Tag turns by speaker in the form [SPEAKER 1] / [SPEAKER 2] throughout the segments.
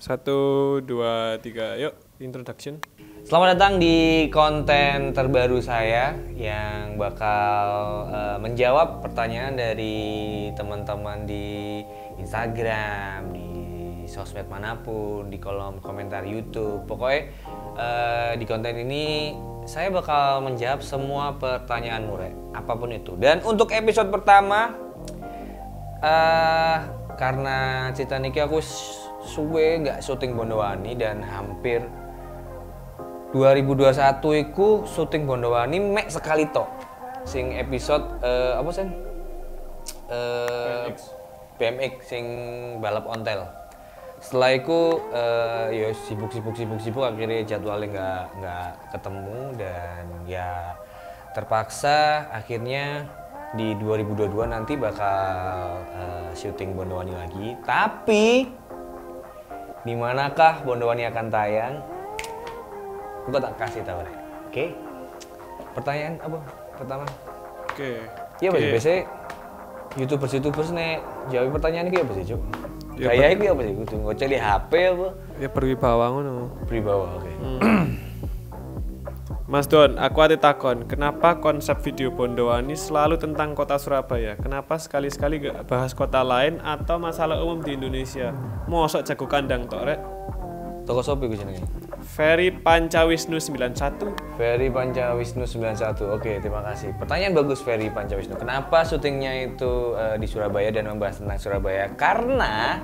[SPEAKER 1] 1, 2, 3, yuk introduction.
[SPEAKER 2] Selamat datang di konten terbaru saya yang bakal menjawab pertanyaan dari teman-teman di Instagram, di sosmed manapun, di kolom komentar YouTube. Pokoknya di konten ini saya bakal menjawab semua pertanyaanmu, Rek, apapun itu. Dan untuk episode pertama, karena cerita niki aku suwe nggak syuting Bondowani dan hampir 2021 iku syuting Bondowani mek sekali tok. Sing episode apa sih? BMX sing balap ontel. Setelah itu ya sibuk akhirnya jadwalnya nggak ketemu dan ya terpaksa akhirnya di 2022 nanti bakal syuting Bondowani lagi. Tapi di manakah Bondowani akan tayang? Gue tak kasih tahu deh. Oke. Pertanyaan apa pertama?
[SPEAKER 1] Oke.
[SPEAKER 2] Iya biasanya YouTubers nih jawab pertanyaan ini apa sih, Cuk?
[SPEAKER 1] Ya,
[SPEAKER 2] Kayak itu apa sih? Kudu ngoceh di HP apa?
[SPEAKER 1] Ya berwibawa ngono.
[SPEAKER 2] Berwibawa, oke.
[SPEAKER 1] Mas Don, aku ati takon, kenapa konsep video Bondowani selalu tentang kota Surabaya? Kenapa sekali-sekali gak bahas kota lain atau masalah umum di Indonesia? Mosok jago kandang tok, Rek?
[SPEAKER 2] Toko sopi gue jenenge.
[SPEAKER 1] Ferry Pancawisnu 91.
[SPEAKER 2] Ferry Pancawisnu 91. Oke, terima kasih. Pertanyaan bagus, Ferry Pancawisnu. Kenapa syutingnya itu di Surabaya dan membahas tentang Surabaya? Karena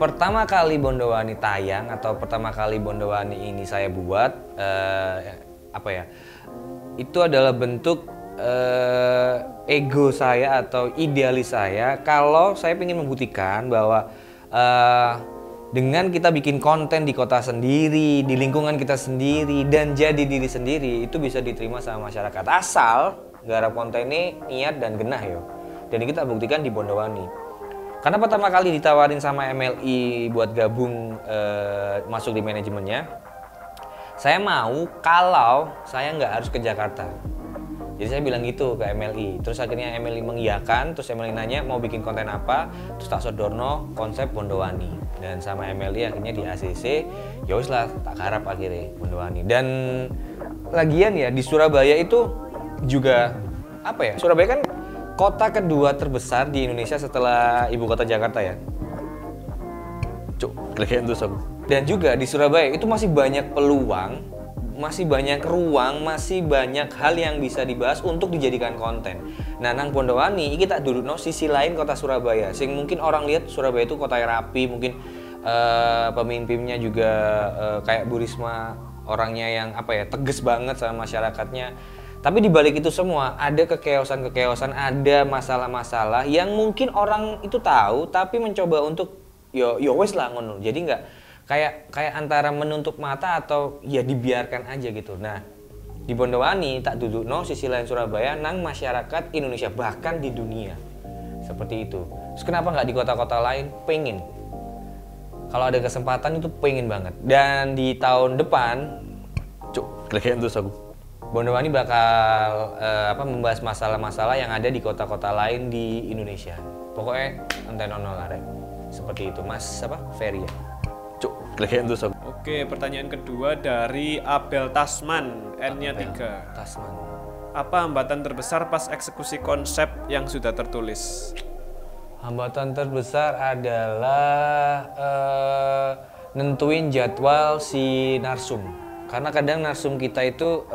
[SPEAKER 2] pertama kali Bondowani tayang atau pertama kali Bondowani ini saya buat itu adalah bentuk ego saya atau idealis saya kalau saya ingin membuktikan bahwa dengan kita bikin konten di kota sendiri, di lingkungan kita sendiri, dan jadi diri sendiri, itu bisa diterima sama masyarakat. Asal garap konten ini niat dan genah yo. Dan kita buktikan di Bondowani. Karena pertama kali ditawarin sama MLI buat gabung masuk di manajemennya, saya mau kalau saya nggak harus ke Jakarta. Jadi saya bilang gitu ke MLI. Terus akhirnya MLI mengiyakan, terus MLI nanya mau bikin konten apa, terus tak sodorno konsep Bondowani. Dan sama MLI akhirnya di ACC, ya wis lah tak garap akhirnya Bondowani. Dan lagian ya di Surabaya itu juga Surabaya kan kota kedua terbesar di Indonesia setelah ibu kota Jakarta ya. Cuk, kira-kira itu aku. Dan juga di Surabaya itu masih banyak peluang, masih banyak ruang, masih banyak hal yang bisa dibahas untuk dijadikan konten. Nah, nang Bondowani iki tak dudukno sisi lain kota Surabaya. Sing mungkin orang lihat Surabaya itu kota yang rapi, mungkin pemimpinnya juga kayak Bu Risma, orangnya yang tegas banget sama masyarakatnya. Tapi di balik itu semua ada kekeosan, ada masalah-masalah yang mungkin orang itu tahu tapi mencoba untuk yo wes lah ngono. Jadi nggak kayak antara menutup mata atau ya dibiarkan aja gitu. Nah, di Bondowani tak dudukno sisi lain Surabaya nang masyarakat Indonesia bahkan di dunia. Seperti itu. Terus kenapa nggak di kota-kota lain? Pengen. Kalau ada kesempatan itu pengen banget. Dan di tahun depan, kira-kira itu aku. Bondowani bakal membahas masalah-masalah yang ada di kota-kota lain di Indonesia. Pokoknya enten ono lah, Rek. Seperti itu, Mas Ferry ya.
[SPEAKER 1] Oke, pertanyaan kedua dari Abel Tasman, N-nya 3.
[SPEAKER 2] Tasman.
[SPEAKER 1] Apa hambatan terbesar pas eksekusi konsep yang sudah tertulis?
[SPEAKER 2] Hambatan terbesar adalah nentuin jadwal si narsum. Karena kadang narsum kita itu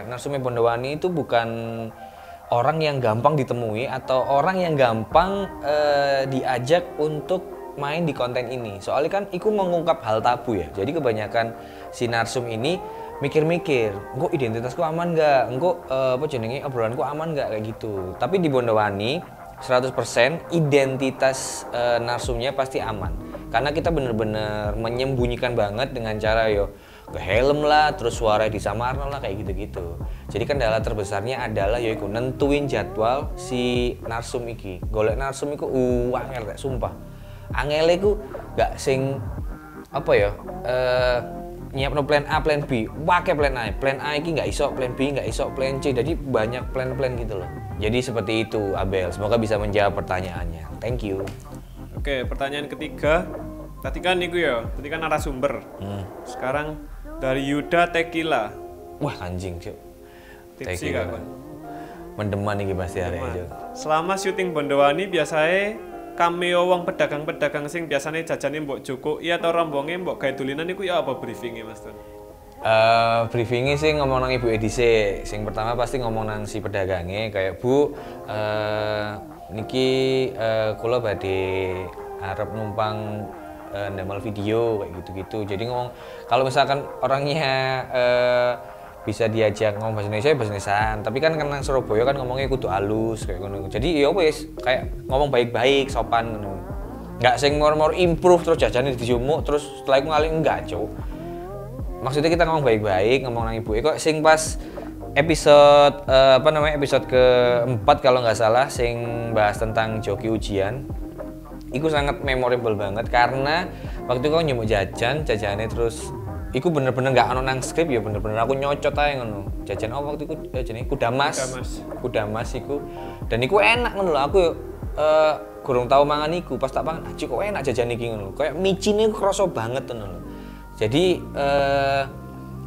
[SPEAKER 2] narsumnya Bondowani itu bukan orang yang gampang ditemui atau orang yang gampang diajak untuk main di konten ini. Soalnya kan iku mengungkap hal tabu ya. Jadi kebanyakan si narsum ini mikir-mikir, engko identitasku aman nggak? Engko obrolanku aman nggak kayak gitu. Tapi di Bondowani 100% identitas narsumnya pasti aman. Karena kita bener-bener menyembunyikan banget dengan cara ke helm lah, terus suara disamarno lah kayak gitu-gitu. Jadi kendala terbesarnya adalah yaiku nentuin jadwal si narsum iki. Golek narsum iku angel rek sumpah. Angele ku gak sing nyiapno plan A, plan B, pakai plan A. Plan A iki gak iso, plan B gak iso, plan C. Jadi banyak plan-plan gitu loh. Jadi seperti itu, Abel. Semoga bisa menjawab pertanyaannya. Thank you.
[SPEAKER 1] Oke, pertanyaan ketiga Tadi kan niku ya, tadi kan narasumber. Sekarang dari Yuda Tequila.
[SPEAKER 2] Wah anjing cuk.
[SPEAKER 1] Tipsi gak kon?
[SPEAKER 2] Mendeman iki pasti arek cuk.
[SPEAKER 1] Selama syuting Bondowani biasanya cameo wong pedagang-pedagang sing biasanya jajane mbok Joko iya atau rombonge mbok gawe dolinan niku ya apa briefingnya Mas Don?
[SPEAKER 2] Briefingnya sih ngomong nang Ibu Edise. Sing pertama pasti ngomong nang si pedagangnya kayak Bu, niki kula badhe arep numpang ndamel video kayak gitu-gitu. Jadi ngomong kalau misalkan orangnya bisa diajak ngomong bahasa Indonesiaan, tapi kan karena Surabaya kan ngomongnya kudu halus kayak ngono. Jadi ya wis kayak ngomong baik-baik, sopan ngono. Enggak sing mor-mor improve terus jajane dijumuk terus setelah iku ngalih enggak, Cuk. Maksudnya kita ngomong baik-baik, ngomong nang ibu. Kok sing pas episode episode keempat kalau nggak salah sing bahas tentang joki ujian. Iku sangat memorable banget karena waktu itu kau nyemuk jajannya terus iku bener-bener nggak ono nang skrip ya bener-bener aku nyocot aja ngono. Jajan waktu itu jajan kudamas iku. Dan iku enak ngono lho, aku kurang tahu mangan iku, pas tak pangan aja kok enak jajan iki ngono. Kayak micine kerasa banget ngono lho. Jadi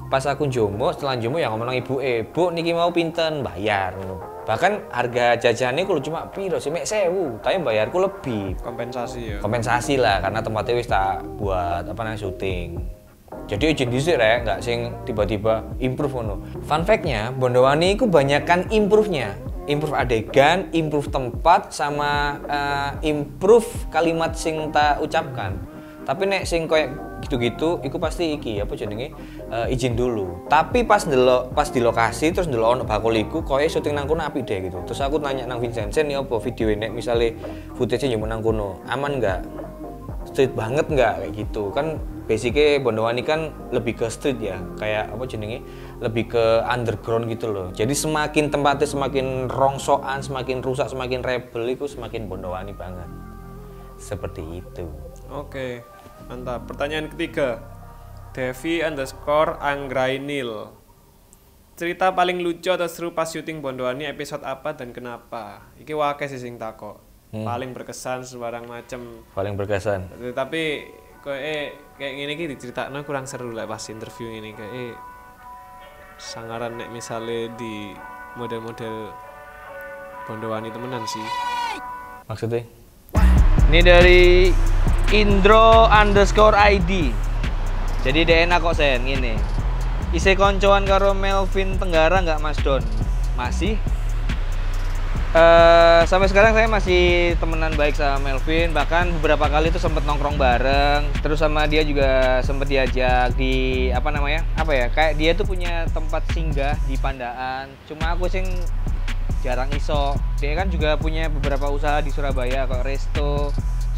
[SPEAKER 2] pas aku njomo, setelah njomo ya ngomong nang ibuke, "Bu, niki mau pinten?" Bayar ngono. Bahkan harga jajannya kulo cuma piro sih, mek 1000, tapi bayarku lebih.
[SPEAKER 1] Kompensasi ya.
[SPEAKER 2] Kompensasi lah karena tempatnya wis tak buat syuting. Jadi izin dhisik rek, enggak sing tiba-tiba improve ngono. Fun fact-nya, Bondowani iku banyakan improve-nya. Improve adegan, improve tempat sama improve kalimat sing tak ucapkan. Tapi nek sing kayak gitu-gitu iku pasti iki apa jenenge izin dulu. Tapi pas di lokasi terus ndelok ono bakul iku koyo syuting nang kono apik deh gitu. Terus aku nanya nang Vincent "Ni apa video nek misale footage-nya yo nang kono, aman enggak? Street banget enggak?" kayak gitu. Kan basicnya Bondowani kan lebih ke street ya, kayak apa jenenge? Lebih ke underground gitu loh. Jadi semakin tempatnya semakin rongsokan, semakin rusak, semakin rebel iku semakin Bondowani banget. Seperti itu.
[SPEAKER 1] Oke, mantap. Pertanyaan ketiga, Devi_Anggrainil. Cerita paling lucu atau seru pas syuting Bondowani episode apa dan kenapa? Iki wae sih sing takok. Paling berkesan sebarang macem.
[SPEAKER 2] Paling berkesan.
[SPEAKER 1] Tapi kayak gini iki diceritakno kurang seru lah pas interview ini kayak sangaran nek misale di model-model Bondowani temenan sih.
[SPEAKER 2] Maksudnya?
[SPEAKER 3] Ini dari Indro_ID. Jadi DNA kok sen ngene. Isih koncoan karo Melvin Tenggara nggak Mas Don? Masih. Sampai sekarang saya masih temenan baik sama Melvin, bahkan beberapa kali tuh sempet nongkrong bareng. Terus sama dia juga sempet diajak di kayak dia tuh punya tempat singgah di Pandaan. Cuma aku sing jarang iso. Dia kan juga punya beberapa usaha di Surabaya kayak resto,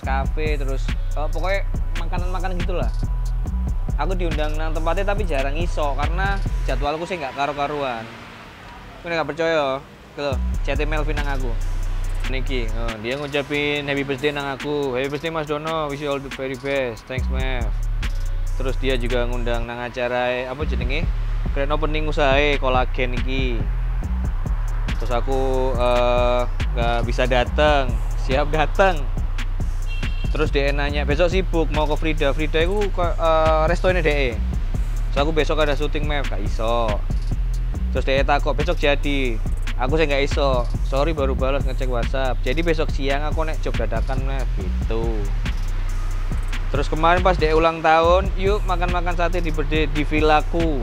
[SPEAKER 3] cafe, terus pokoknya makanan-makanan gitulah. Aku diundang nang tempatnya tapi jarang iso karena jadwalku sih nggak karu-karuan. Aku nggak percaya. Tuh, chatnya Melvin nang aku. Niki, dia ngucapin happy birthday nang aku. Happy birthday Mas Dono, wish you all the very best. Thanks Mev. Terus dia juga ngundang nang acara apa jenenge? Grand opening usaha kolagen iki. Terus aku nggak bisa datang, siap datang. Terus dia nanya besok sibuk mau ke Frida itu restonya DE. Terus aku besok ada syuting Mev, gak iso. Terus dia takut besok jadi. Aku sih nggak iso, sorry baru balas ngecek WhatsApp. Jadi besok siang aku nek job dadakan Mev gitu. Terus kemarin pas dia ulang tahun, yuk makan-makan sate di villaku.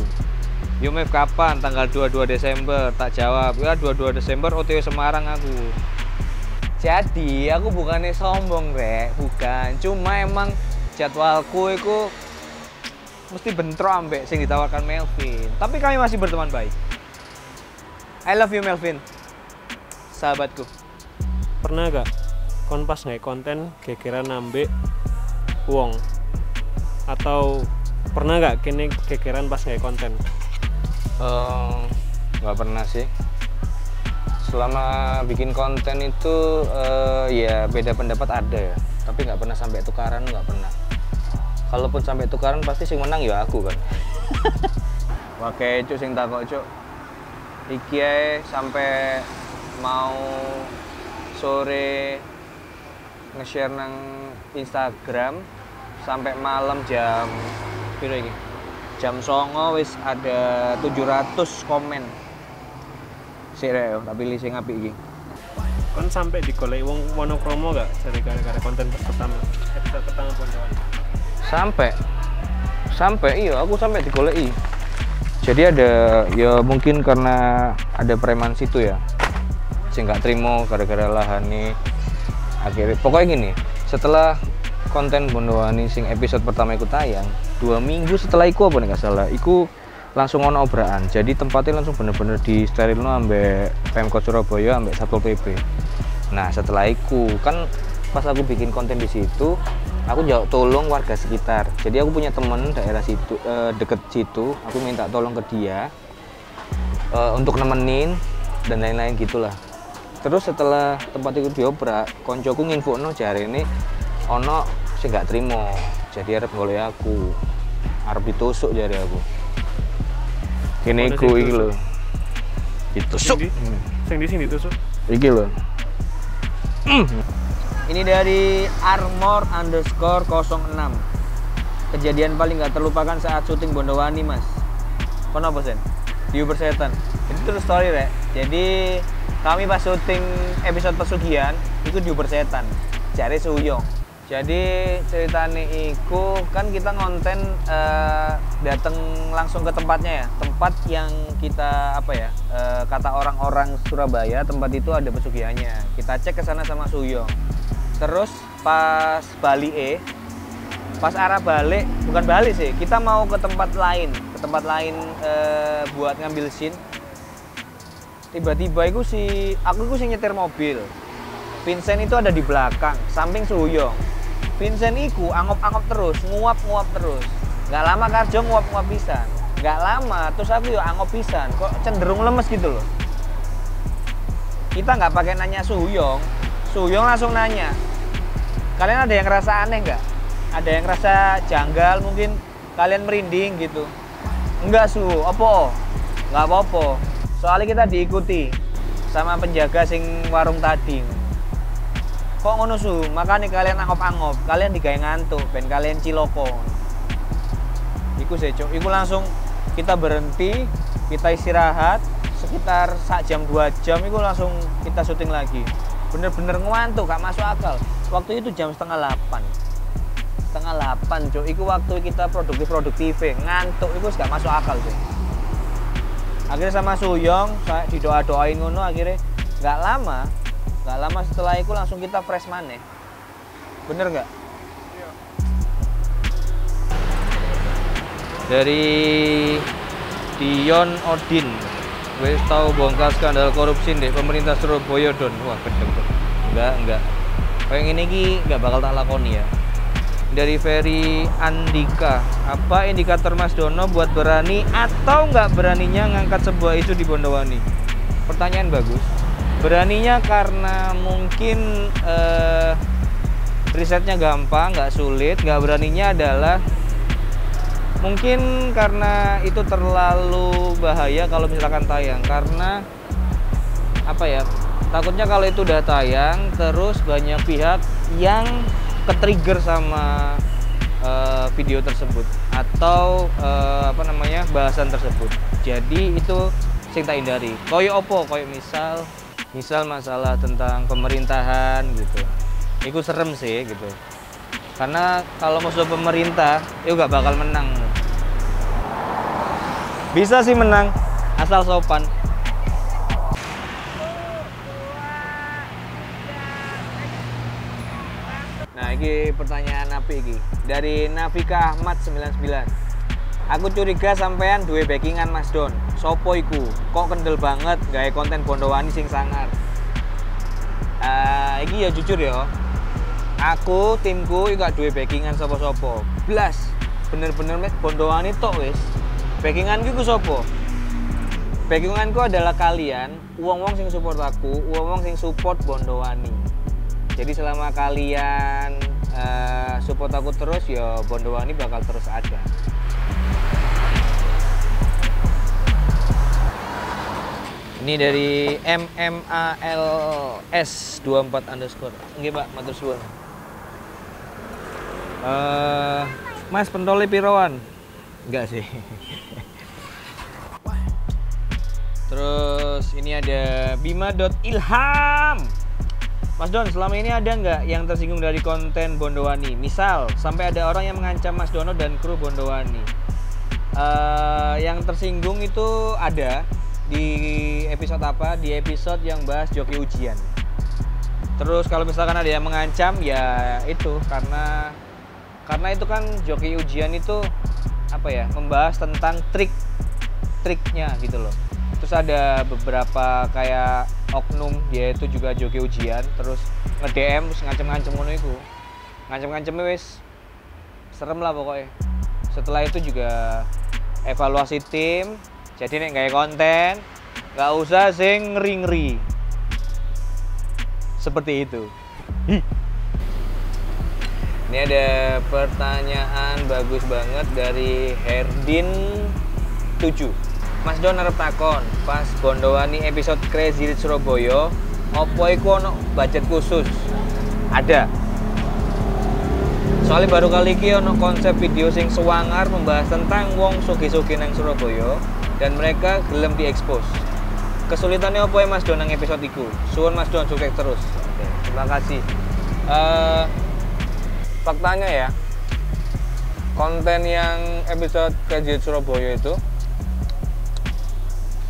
[SPEAKER 3] Yuk Mev kapan? Tanggal 22 Desember. Tak jawab, ya 22 Desember OTW Semarang aku. Jadi aku bukannya sombong rek, bukan. Cuma emang jadwalku itu mesti bentrok ambek sing ditawarkan Melvin. Tapi kami masih berteman baik. I love you Melvin, sahabatku.
[SPEAKER 1] Pernah gak kon pas nggak konten gegeran nambek uang? Atau pernah gak kene gegeran pas nggak konten?
[SPEAKER 2] Nggak pernah sih. Selama bikin konten itu ya beda pendapat ada ya. Tapi nggak pernah sampai tukaran, nggak pernah. Kalaupun sampai tukaran pasti sing menang ya aku kan. Oke, cuk sing takok cuk. Iki ae sampai mau sore nge-share nang Instagram
[SPEAKER 3] sampai malam jam piro iki? Jam 09.00 wis ada 700 komen. Sik rek, tak pilih sing apik iki.
[SPEAKER 1] Kon sampai digoleki wong monokromo gak dari gara-gara konten pertama episode pertama Bondowani?
[SPEAKER 3] Sampai iya aku sampai digoleki. Jadi ada ya mungkin karena ada preman situ ya. Sing gak trimo gara-gara lahane. Akhirnya pokoknya gini, setelah konten Bondowani sing episode pertama iku tayang, 2 minggu setelah iku apa nih gak salah, iku langsung ono obrakan. Jadi tempatnya langsung bener-bener di sterilno ambek Pemkot Surabaya ambek Satpol PP. Nah, setelah iku kan pas aku bikin konten di situ, aku jauh tolong warga sekitar. Jadi aku punya temen daerah situ, deket situ, aku minta tolong ke dia untuk nemenin dan lain-lain gitulah. Terus setelah tempat itu diobrak, koncoku nginfono jarene ono sing gak trimo. Jadi arep golek aku. Arep ditusuk jare aku. Kene iku iki lho. Ditusuk.
[SPEAKER 1] Sing di sini tusuk.
[SPEAKER 3] Iki lho. Ini dari Armor_06. Kejadian paling gak terlupakan saat syuting Bondowani, Mas. Kenapa, Sen? Di Persetan. Itu terus story, Rek. Jadi kami pas syuting episode pesugihan itu di Persetan. Jare Suyong. Jadi ceritanya iku kan kita ngonten datang langsung ke tempatnya ya, tempat yang kita kata orang-orang Surabaya tempat itu ada pesugihannya. Kita cek ke sana sama Suyong. Terus pas pas arah balik, bukan balik sih, kita mau ke tempat lain buat ngambil scene. Tiba-tiba aku sih nyetir mobil. Vincent itu ada di belakang, samping Suyong. Vincent iku angop-angop terus, nguap-nguap terus. Nggak lama Karjo nguap-nguap pisan. Nggak lama, terus aku ya angop pisan. Kok cenderung lemes gitu loh. Kita nggak pakai nanya Suyong langsung nanya. Kalian ada yang ngerasa aneh nggak? Ada yang ngerasa janggal mungkin kalian merinding gitu? Enggak opo? Nggak apa-apa. Soalnya kita diikuti sama penjaga sing warung tadi. Kok ngono makanya kalian angop-angop, kalian digawe ngantuk, ben kalian ciloko. Iku sih, Cuk. Iku langsung kita berhenti, kita istirahat sekitar 1 jam 2 jam iku langsung kita syuting lagi. Bener-bener ngantuk, gak masuk akal. Waktu itu jam setengah 8, Cuk. Iku waktu kita produktif, ngantuk iku gak masuk akal sih. Akhirnya sama Suyong, saya didoa-doain ngono, akhirnya gak lama setelah itu langsung kita fresh maneh. Bener nggak? Iya. Dari Dion Odin, wis tahu bongkar skandal korupsi deh pemerintah Surabaya Don. Wah gedeng tuh. Enggak. Kayak ini ki nggak bakal tak lakoni ya. Dari Ferry Andika, apa indikator Mas Dono buat berani atau nggak beraninya ngangkat sebuah isu di Bondowani? Pertanyaan bagus. Beraninya karena mungkin risetnya gampang, nggak sulit. Nggak beraninya adalah mungkin karena itu terlalu bahaya kalau misalkan tayang. Karena takutnya kalau itu udah tayang terus banyak pihak yang ke-trigger sama video tersebut atau bahasan tersebut. Jadi itu sing tak hindari. Koyo opo? Koyo misal masalah tentang pemerintahan gitu. Itu serem sih gitu. Karena kalau musuh pemerintah itu gak bakal menang. Bisa sih menang asal sopan. Nah, ini pertanyaan apa iki? Dari Navika Ahmad 99. Aku curiga sampean duwe backingan Mas Don. Sopo iku? Kok kendel banget gawe konten Bondowani sing sangar. Iki ya jujur ya. Aku, timku gak duwe backingan sopo-sopo. Blas, bener-bener Bondowani tok wis. Backinganku ku sopo? Backinganku adalah kalian, wong-wong sing support aku, wong-wong sing support Bondowani. Jadi selama kalian support aku terus ya Bondowani bakal terus ada. Ini dari MMALS24_. Nggih, Pak, matur suwun. Mas pentole piroan? Enggak sih. Terus ini ada Bima.ilham. Mas Don, selama ini ada nggak yang tersinggung dari konten Bondowani? Misal, sampai ada orang yang mengancam Mas Dono dan kru Bondowani. Yang tersinggung itu ada di episode apa? Di episode yang bahas joki ujian. Terus kalau misalkan ada yang mengancam, ya itu karena itu kan joki ujian itu apa ya? Membahas tentang trik-triknya gitu loh. Terus ada beberapa kayak oknum, dia itu juga joki ujian, terus nge-DM terus ngancem-ngancem ngono iku. Ngancem-ngancemnya wis serem lah pokoknya. Setelah itu juga evaluasi tim, jadi nek gawe konten nggak usah sing ngeri-ngeri. Seperti itu. Ini ada pertanyaan bagus banget dari Herdin 7. Mas Don arep takon, pas Bondowani episode Crazy Rich Surabaya, opo iku ono budget khusus? Ada. Soalnya baru kali ini ono konsep video sing sewangar membahas tentang wong sugih-sugih nang Surabaya dan mereka gelem diekspos. Kesulitannya opo ya Mas Don nang episode iku? Suwun Mas Don sukses terus. Oke, terima kasih. Faktanya ya, konten yang episode Crazy Rich Surabaya itu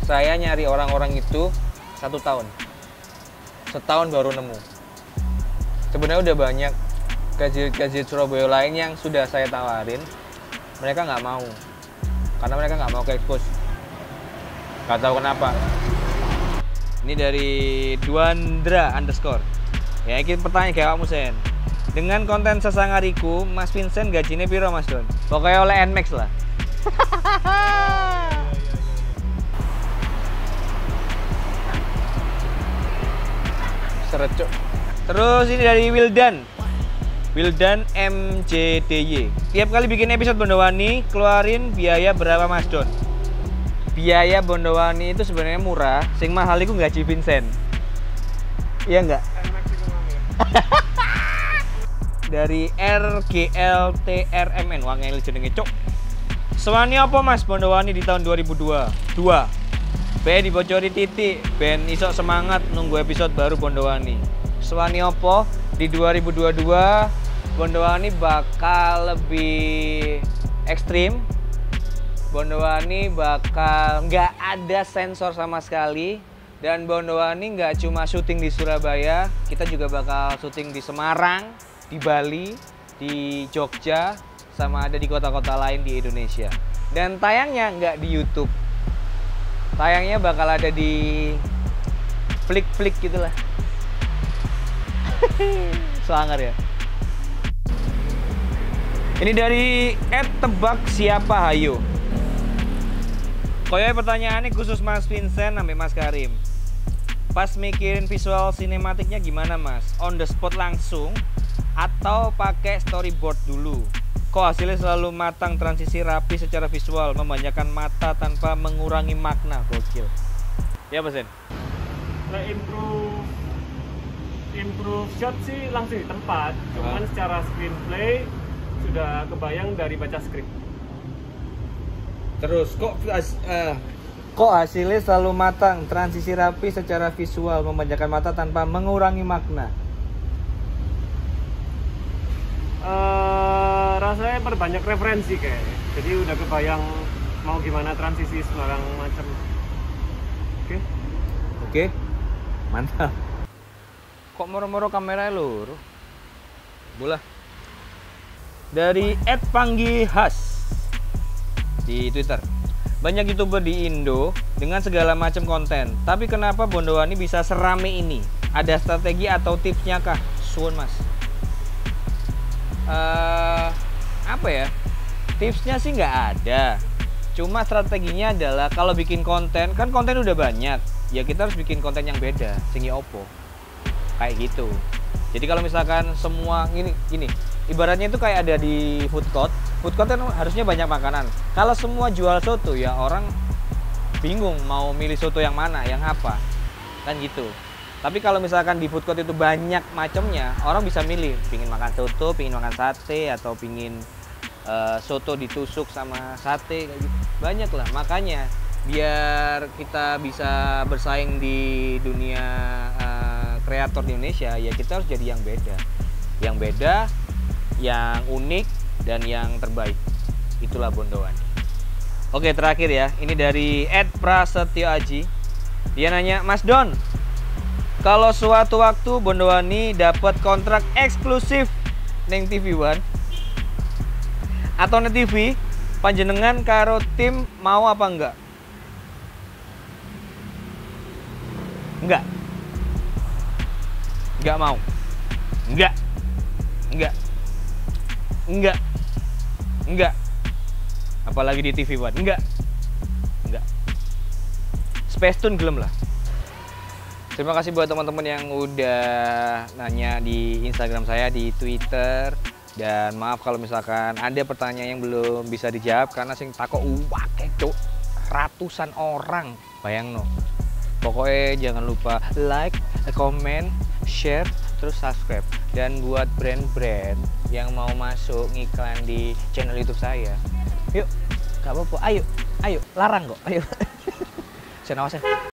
[SPEAKER 3] saya nyari orang-orang itu 1 tahun, setahun baru nemu. Sebenarnya udah banyak kajian Surabaya lain yang sudah saya tawarin, mereka nggak mau, karena mereka nggak mau ke expose. Nggak tahu kenapa. Ini dari Duandra _ ya ini pertanyaan kayak kamu Sen. Dengan konten sesangariku, Mas Vincent gajinya piro Mas Don? Pokoknya oleh Nmax lah. Serecuk. Terus ini dari Wildan MJDY. Tiap kali bikin episode Bondowani keluarin biaya berapa Mas Don? Biaya Bondowani itu sebenarnya murah, sing mahal itu gaji Vincent. Iya enggak? Dari RGLTRMN, wangel jenenge cok. Sewani apa Mas Bondowani di tahun 2002? Ben dibocori titik, ben isok semangat nunggu episode baru Bondowani. Sewani opo di 2022 Bondowani bakal lebih ekstrim. Bondowani bakal nggak ada sensor sama sekali, dan Bondowani nggak cuma syuting di Surabaya, kita juga bakal syuting di Semarang, di Bali, di Jogja, sama ada di kota-kota lain di Indonesia. Dan tayangnya nggak di YouTube. Tayangnya bakal ada di flik-flik gitulah. Selangar ya. Ini dari @tebak siapa hayo. Koyoke pertanyaannya khusus Mas Vincent sampai Mas Karim. Pas mikirin visual sinematiknya gimana Mas? On the spot langsung atau pakai storyboard dulu? Kok hasilnya selalu matang, transisi rapi secara visual, memanjakan mata tanpa mengurangi makna. Gokil. Ya Mas Sen?
[SPEAKER 1] Nah, improve shot sih langsung di tempat, cuman secara screenplay sudah kebayang dari baca skrip.
[SPEAKER 3] Terus kok hasilnya selalu matang, transisi rapi secara visual, memanjakan mata tanpa mengurangi makna?
[SPEAKER 1] Rasanya perbanyak referensi kayak, jadi udah kebayang mau gimana transisi sembarang macam.
[SPEAKER 3] Oke, mantap. Kok moro-moro kamera lur? Bola. Dari @panggihas di Twitter. Banyak YouTuber di Indo dengan segala macam konten, tapi kenapa Bondowani bisa serame ini? Ada strategi atau tipsnya kah? Suwun Mas. Apa ya? Tipsnya sih nggak ada. Cuma strateginya adalah kalau bikin konten, kan konten udah banyak, ya kita harus bikin konten yang beda, singi opo. Kayak gitu. Jadi kalau misalkan semua gini, ibaratnya itu kayak ada di food court kan harusnya banyak makanan. Kalau semua jual soto ya orang bingung mau milih soto yang mana, yang apa. Kan gitu. Tapi kalau misalkan di food court itu banyak macamnya, orang bisa milih, pingin makan soto, pingin makan sate, atau pingin soto ditusuk sama sate kayak gitu. Banyak lah. Makanya biar kita bisa bersaing di dunia kreator di Indonesia, ya kita harus jadi yang beda. Yang beda, yang unik, dan yang terbaik. Itulah Bondowani. Oke, terakhir ya. Ini dari @prasetyo aji. Dia nanya, Mas Don, kalau suatu waktu Bondowani dapat kontrak eksklusif neng TV One atau neng TV, panjenengan karo tim mau apa enggak? Enggak. Enggak mau. Enggak. Enggak. Enggak. Enggak. Apalagi di TV One. Enggak. Enggak. Space Tune gelem lah. Terima kasih buat teman-teman yang udah nanya di Instagram saya, di Twitter. Dan maaf kalau misalkan ada pertanyaan yang belum bisa dijawab karena sing takok uwake cuk, ratusan orang. Bayang no. Pokoknya jangan lupa like, comment, share, terus subscribe. Dan buat brand-brand yang mau masuk ngiklan di channel YouTube saya, yuk, gak apa-apa, ayo, larang kok, ayo. Saya nawasin.